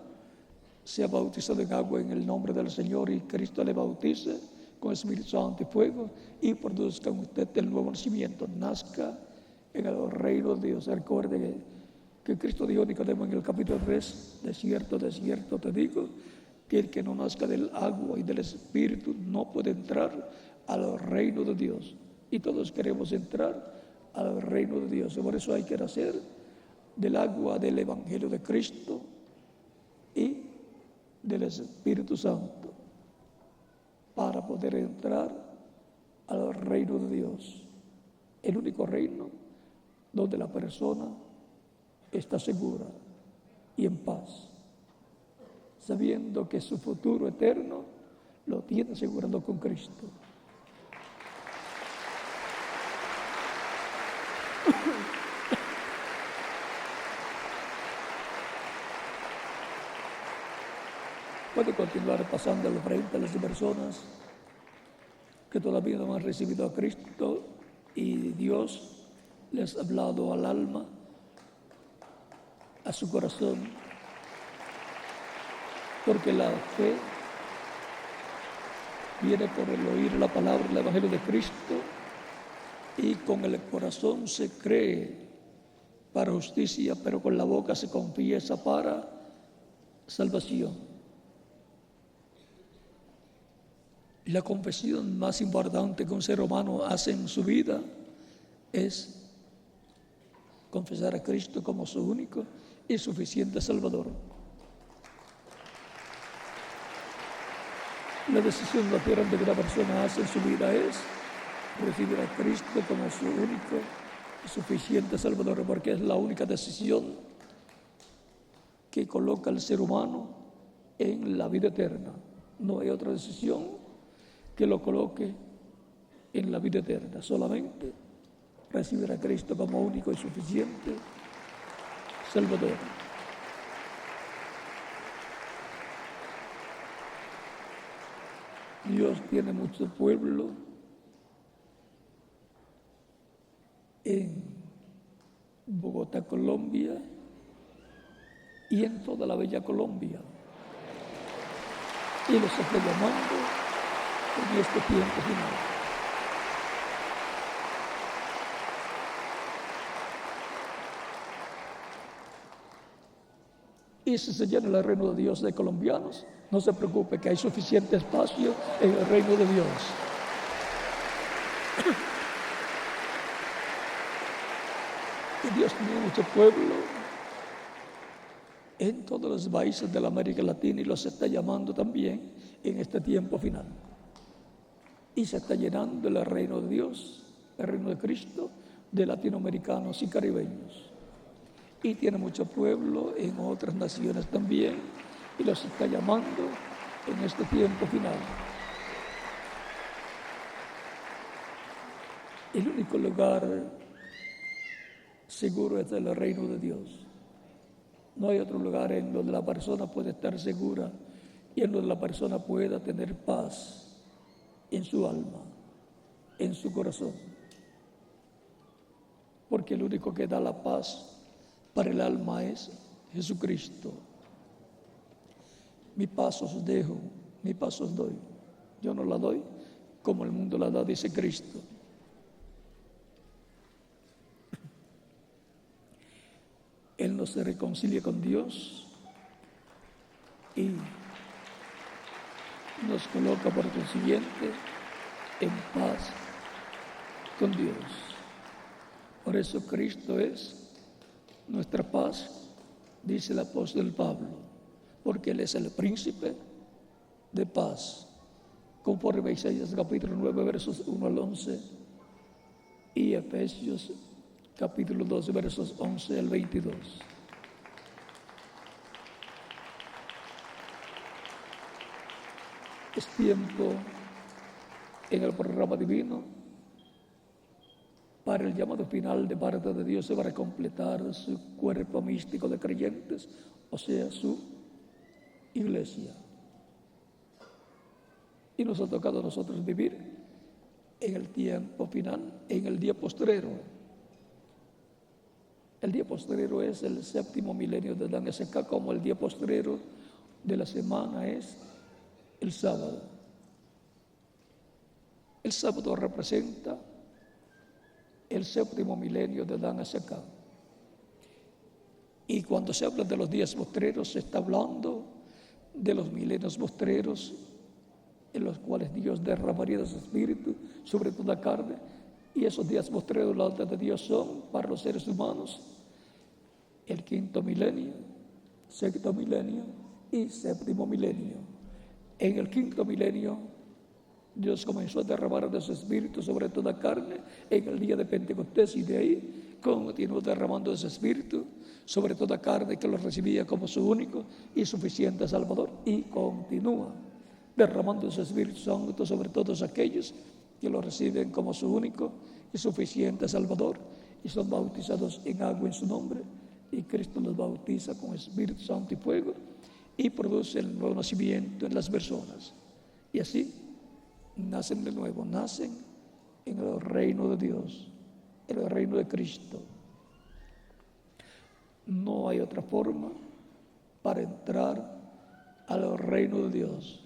sea bautizado en agua en el nombre del Señor, y Cristo le bautice con Espíritu Santo y fuego, y produzca en usted el nuevo nacimiento, nazca en el reino de Dios. Recuerde que Cristo dijo a Nicodemo en el capítulo 3, de cierto te digo, que el que no nazca del agua y del Espíritu no puede entrar al reino de Dios. Y todos queremos entrar al reino de Dios. Por eso hay que nacer del agua del Evangelio de Cristo y del Espíritu Santo para poder entrar al reino de Dios. El único reino donde la persona está segura y en paz, sabiendo que su futuro eterno lo tiene asegurado con Cristo. Puede continuar pasando al frente a las personas que todavía no han recibido a Cristo y Dios les ha hablado al alma, a su corazón, porque la fe viene por el oír la palabra del Evangelio de Cristo, y con el corazón se cree para justicia, pero con la boca se confiesa para salvación. La confesión más importante que un ser humano hace en su vida es confesar a Cristo como su único y suficiente Salvador. La decisión lateral que la persona hace en su vida es recibir a Cristo como su único y suficiente Salvador, porque es la única decisión que coloca al ser humano en la vida eterna. No hay otra decisión que lo coloque en la vida eterna, solamente recibir a Cristo como único y suficiente Salvador. Dios tiene mucho pueblo en Bogotá, Colombia, y en toda la bella Colombia. Y los está llamando en este tiempo final. Y si se llena el reino de Dios de colombianos, no se preocupe, que hay suficiente espacio en el reino de Dios. Y Dios tiene mucho pueblo en todos los países de la América Latina y los está llamando también en este tiempo final. Y se está llenando el reino de Dios, el reino de Cristo, de latinoamericanos y caribeños. Y tiene mucho pueblo en otras naciones también, y los está llamando en este tiempo final. El único lugar seguro es el reino de Dios. No hay otro lugar en donde la persona puede estar segura y en donde la persona pueda tener paz en su alma, en su corazón. Porque el único que da la paz para el alma es Jesucristo. Mi paz os dejo, mi paz os doy. Yo no la doy como el mundo la da, dice Cristo. Él nos reconcilia con Dios y nos coloca por consiguiente en paz con Dios. Por eso Cristo es nuestra paz, dice el apóstol Pablo, porque Él es el príncipe de paz, conforme a Isaías capítulo 9, versos 1 al 11, y Efesios capítulo 12, versos 11 al 22. Es tiempo en el programa divino para el llamado final de parte de Dios para completar su cuerpo místico de creyentes, o sea, su iglesia. Y nos ha tocado a nosotros vivir en el tiempo final, en el día postrero. El día postrero es el séptimo milenio de Dan SK, como el día postrero de la semana es el sábado. El sábado representa el séptimo milenio de Dan SK. Y cuando se habla de los días postreros, se está hablando de los milenios postreros en los cuales Dios derramaría de su espíritu sobre toda carne. Y esos días postreros, la orden de Dios son para los seres humanos el quinto milenio, sexto milenio y séptimo milenio. En el quinto milenio, Dios comenzó a derramar de su espíritu sobre toda carne en el día de Pentecostés, y de ahí continuó derramando de su espíritu sobre toda carne que lo recibía como su único y suficiente Salvador, y continúa derramando su Espíritu Santo sobre todos aquellos que lo reciben como su único y suficiente Salvador y son bautizados en agua en su nombre, y Cristo los bautiza con Espíritu Santo y fuego y produce el nuevo nacimiento en las personas, y así nacen de nuevo, nacen en el reino de Dios, en el reino de Cristo. No hay otra forma para entrar al reino de Dios.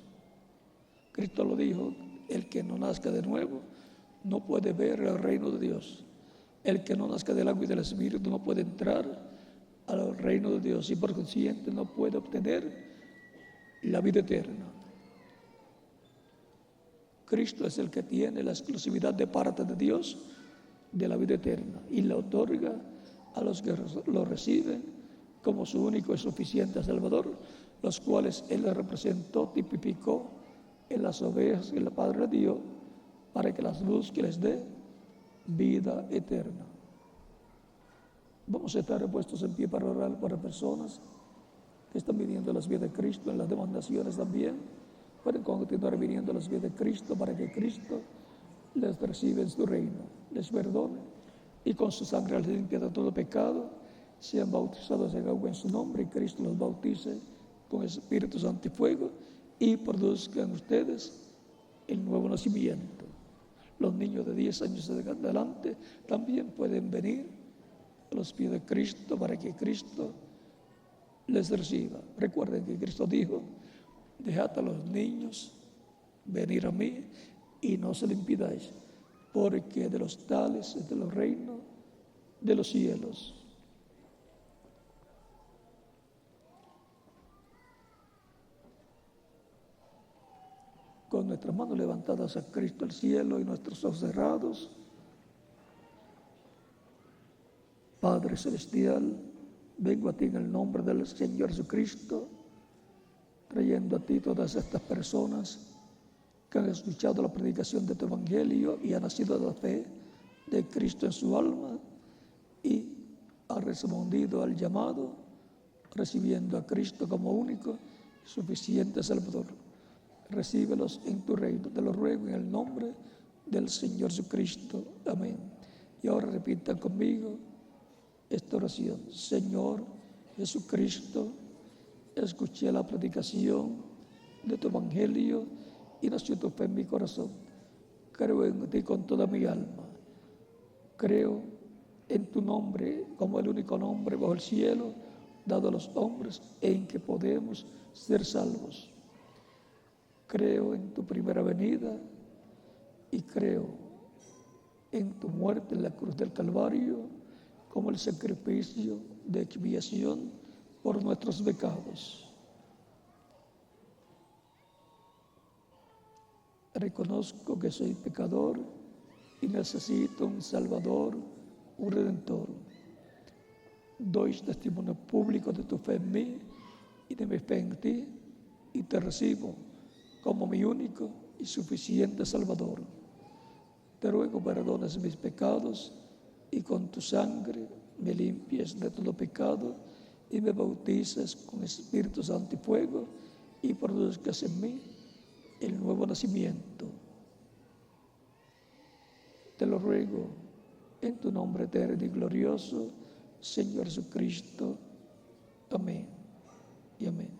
Cristo lo dijo: el que no nazca de nuevo no puede ver el reino de Dios. El que no nazca del agua y del Espíritu no puede entrar al reino de Dios, y por consiguiente no puede obtener la vida eterna. Cristo es el que tiene la exclusividad de parte de Dios de la vida eterna y la otorga a los que lo reciben como su único y suficiente Salvador, los cuales Él representó, tipificó en las ovejas que el Padre le dio, para que las busque y les dé vida eterna. Vamos a estar puestos en pie para orar para personas que están viniendo a las vidas de Cristo, en las demandaciones también. Pueden continuar viniendo a las vidas de Cristo para que Cristo les reciba en su reino, les perdone y con su sangre les limpie de todo pecado, sean bautizados en agua en su nombre y Cristo los bautice con el Espíritu Santo y fuego y produzcan ustedes el nuevo nacimiento. Los niños de 10 años en adelante también pueden venir a los pies de Cristo para que Cristo les reciba. Recuerden que Cristo dijo: dejad a los niños venir a mí y no se lo impidáis, porque de los tales es de los reinos de los cielos. Con nuestras manos levantadas a Cristo al cielo y nuestros ojos cerrados, Padre Celestial, vengo a ti en el nombre del Señor Jesucristo, trayendo a ti todas estas personas que han escuchado la predicación de tu Evangelio y han nacido de la fe de Cristo en su alma y han respondido al llamado, recibiendo a Cristo como único y suficiente Salvador. Recíbelos en tu reino, te lo ruego en el nombre del Señor Jesucristo. Amén. Y ahora repitan conmigo esta oración: Señor Jesucristo, escuché la predicación de tu Evangelio y nació tu fe en mi corazón. Creo en ti con toda mi alma. Creo en tu nombre como el único nombre bajo el cielo dado a los hombres en que podemos ser salvos. Creo en tu primera venida y creo en tu muerte en la cruz del Calvario como el sacrificio de expiación por nuestros pecados. Reconozco que soy pecador y necesito un Salvador, un Redentor. Doy testimonio público de tu fe en mí y de mi fe en ti y te recibo como mi único y suficiente Salvador. Te ruego perdones mis pecados y con tu sangre me limpies de todo pecado y me bautices con Espíritu Santo y fuego y produzcas en mí el nuevo nacimiento. Te lo ruego en tu nombre eterno y glorioso, Señor Jesucristo. Amén y amén.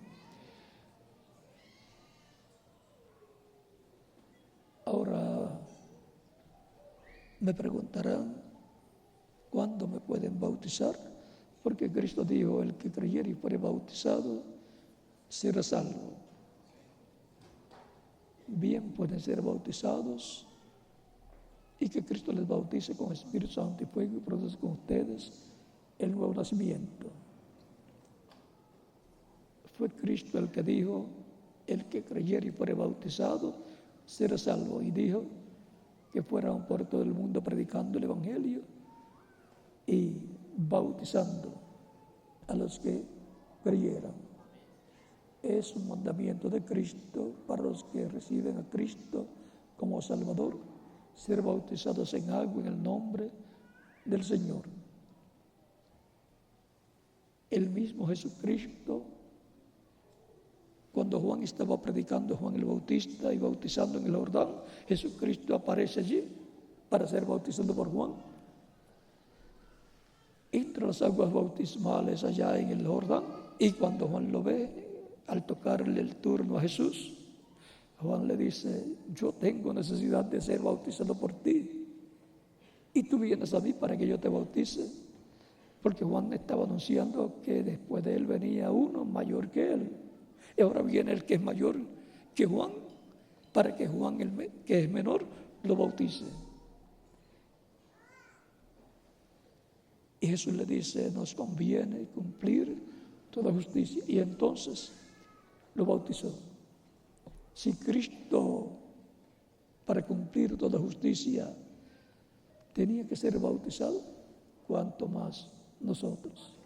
Ahora me preguntarán, ¿cuándo me pueden bautizar? Porque Cristo dijo: el que creyere y fuere bautizado será salvo. Bien, pueden ser bautizados y que Cristo les bautice con Espíritu Santo y fuego y produzca con ustedes el nuevo nacimiento. Fue Cristo el que dijo: el que creyere y fuere bautizado será salvo, y dijo que fueran por todo el mundo predicando el Evangelio y bautizando a los que creyeran. Es un mandamiento de Cristo para los que reciben a Cristo como Salvador, ser bautizados en agua en el nombre del Señor. El mismo Jesucristo, cuando Juan estaba predicando, Juan el Bautista, y bautizando en el Jordán, Jesucristo aparece allí para ser bautizado por Juan. Entre las aguas bautismales allá en el Jordán, y cuando Juan lo ve, al tocarle el turno a Jesús, Juan le dice: yo tengo necesidad de ser bautizado por ti, y tú vienes a mí para que yo te bautice. Porque Juan estaba anunciando que después de él venía uno mayor que él, y ahora viene el que es mayor que Juan, para que Juan, el que es menor, lo bautice. Y Jesús le dice: nos conviene cumplir toda justicia. Y entonces lo bautizó. Si Cristo, para cumplir toda justicia, tenía que ser bautizado, cuánto más nosotros.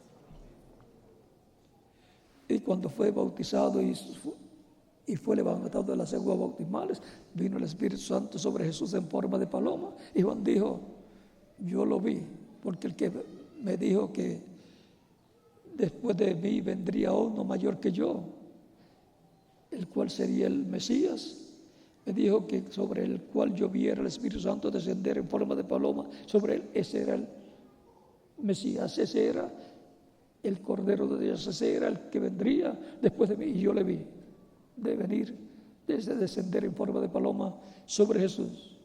Y cuando fue bautizado y y fue levantado de las aguas bautismales, vino el Espíritu Santo sobre Jesús en forma de paloma, y Juan dijo: yo lo vi, porque el que me dijo que después de mí vendría uno mayor que yo, el cual sería el Mesías, me dijo que sobre el cual yo viera el Espíritu Santo descender en forma de paloma sobre él. Ese era el Mesías, ese era el Cordero de Dios, ese era el que vendría después de mí, y yo le vi de venir, desde descender en forma de paloma sobre Jesús.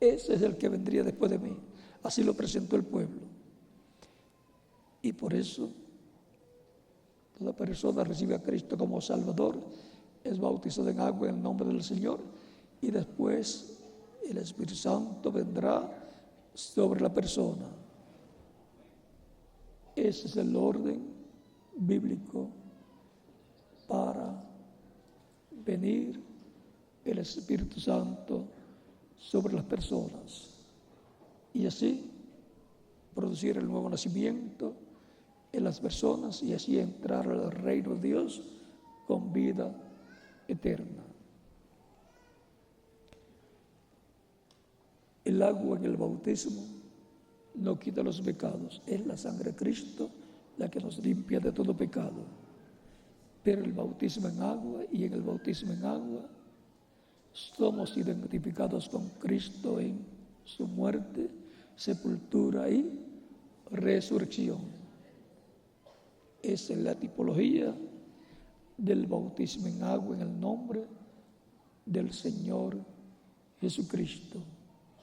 Ese es el que vendría después de mí. Así lo presentó el pueblo. Y por eso toda persona recibe a Cristo como Salvador, es bautizado en agua en el nombre del Señor, y después el Espíritu Santo vendrá sobre la persona. Ese es el orden bíblico para venir el Espíritu Santo sobre las personas y así producir el nuevo nacimiento en las personas y así entrar al reino de Dios con vida eterna. El agua en el bautismo no quita los pecados, es la sangre de Cristo la que nos limpia de todo pecado. Pero el bautismo en agua, y en el bautismo en agua somos identificados con Cristo en su muerte, sepultura y resurrección. Esa es la tipología del bautismo en agua en el nombre del Señor Jesucristo.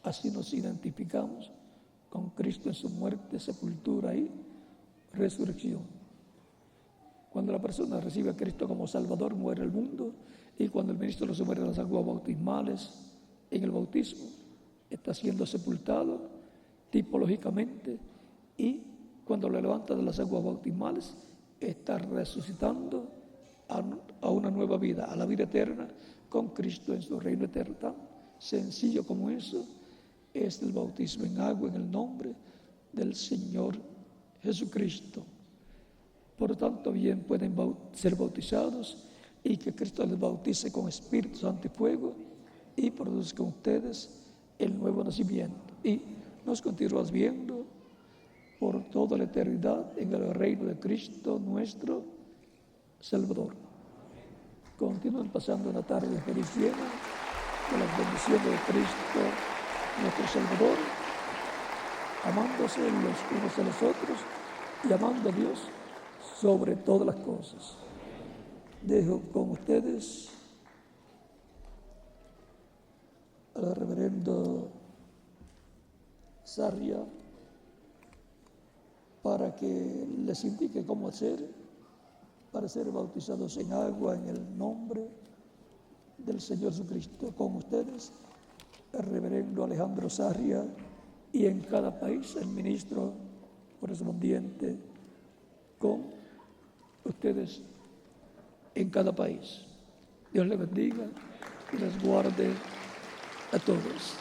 Así nos identificamos con Cristo en su muerte, sepultura y resurrección. Cuando la persona recibe a Cristo como Salvador, muere el mundo, y cuando el ministro lo sumerge en las aguas bautismales en el bautismo, está siendo sepultado tipológicamente, y cuando lo levanta de las aguas bautismales, está resucitando a una nueva vida, a la vida eterna con Cristo en su reino eterno. Tan sencillo como eso es el bautismo en agua en el nombre del Señor Jesucristo. Por lo tanto, bien pueden ser bautizados y que Cristo les bautice con Espíritu Santo y fuego y produzca en ustedes el nuevo nacimiento. Y nos continúas viendo por toda la eternidad en el reino de Cristo nuestro Salvador. Continúen pasando una tarde feliz llena de las bendiciones de Cristo nuestro Salvador, amándose los unos a los otros y amando a Dios sobre todas las cosas. Dejo con ustedes al reverendo Sarria para que les indique cómo hacer para ser bautizados en agua en el nombre del Señor Jesucristo. Con ustedes el reverendo Alejandro Sarria, y en cada país el ministro correspondiente con ustedes en cada país. Dios les bendiga y les guarde a todos.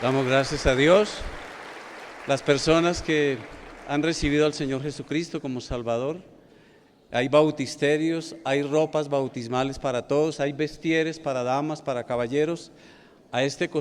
Damos gracias a Dios. Las personas que han recibido al Señor Jesucristo como Salvador, hay bautisterios, hay ropas bautismales para todos, hay vestieres para damas, para caballeros. A este costado